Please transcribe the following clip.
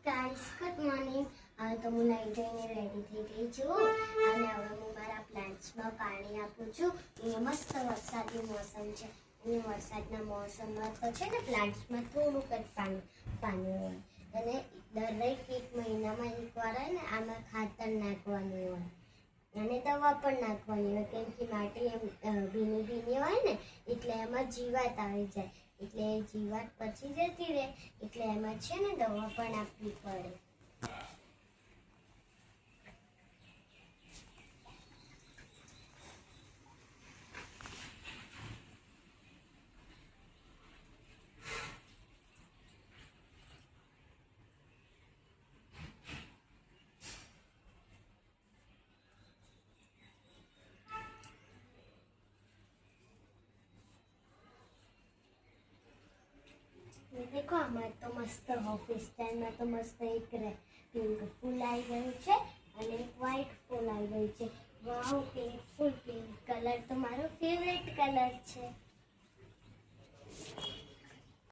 Guys good morning. તો હું નાઈ ધોઈને રેડી થઈ ગઈ છું અને હવે હું મારા પ્લાન્ટ્સમાં પાણી આપું છું. અહીંયા મસ્ત વરસાદી મોસમ છે અને વરસાદના મોસમમાં તો છે ને પ્લાન્ટ્સમાં થોડુંક જ પાણી હોય અને દરેક એક મહિનામાં એકવાર હોય ને આમાં ખાતર નાખવાનું હોય અને દવા પણ નાખવાની હોય, કેમ કે માટી એમ ભીની હોય ને એટલે એમાં જીવાત આવી જાય, એટલે જીવાત પછી જતી રહે, એટલે એમાં છે ને દવા પણ આપવી પડે. देखो हमारे तो मस्त ऑफिस स्टैंड में तो मस्त एक पिंक फूल आई गई है और एक व्हाइट फूल आई गई है. वाव, पिंक फूल, पिंक कलर तो मारो फेवरेट कलर है.